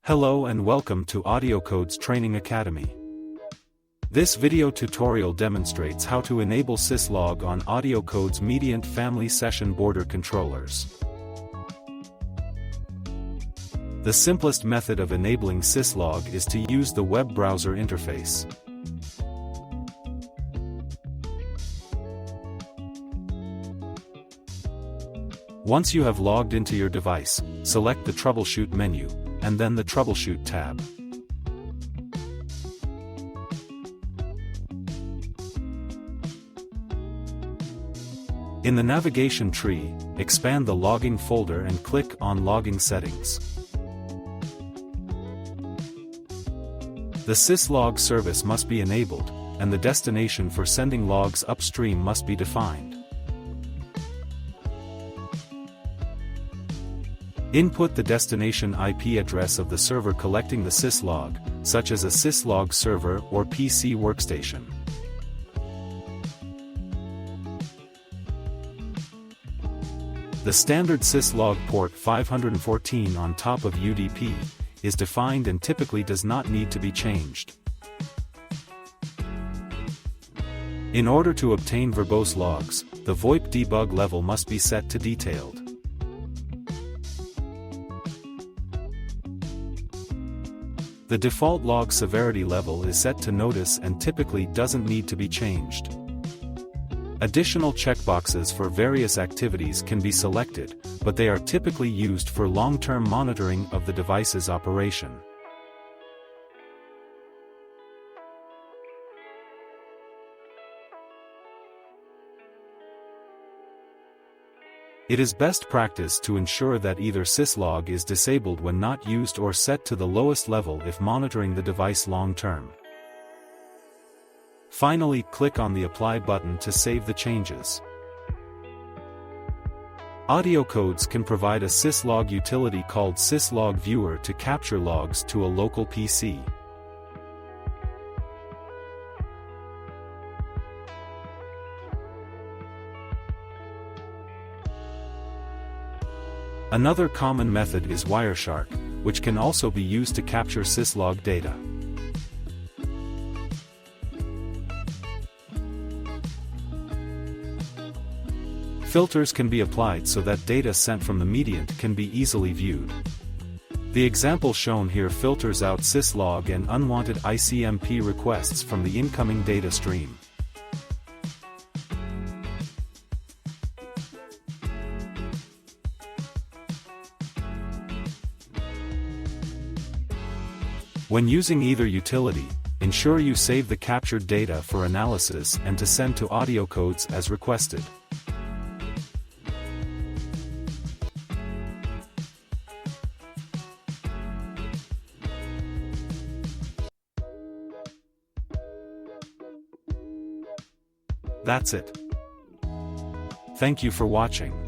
Hello and welcome to AudioCodes Training Academy. This video tutorial demonstrates how to enable Syslog on AudioCodes Mediant family session border controllers. The simplest method of enabling Syslog is to use the web browser interface. Once you have logged into your device, select the Troubleshoot menu, and then the Troubleshoot tab. In the navigation tree, expand the Logging folder and click on Logging Settings. The Syslog service must be enabled, and the destination for sending logs upstream must be defined. Input the destination IP address of the server collecting the Syslog, such as a Syslog server or PC workstation. The standard Syslog port 514 on top of UDP is defined and typically does not need to be changed. In order to obtain verbose logs, the VoIP debug level must be set to detailed. The default log severity level is set to notice and typically doesn't need to be changed. Additional checkboxes for various activities can be selected, but they are typically used for long-term monitoring of the device's operation. It is best practice to ensure that either Syslog is disabled when not used or set to the lowest level if monitoring the device long-term. Finally, click on the Apply button to save the changes. AudioCodes can provide a Syslog utility called Syslog Viewer to capture logs to a local PC. Another common method is Wireshark, which can also be used to capture Syslog data. Filters can be applied so that data sent from the Mediant can be easily viewed. The example shown here filters out Syslog and unwanted ICMP requests from the incoming data stream. When using either utility, ensure you save the captured data for analysis and to send to AudioCodes as requested. That's it. Thank you for watching.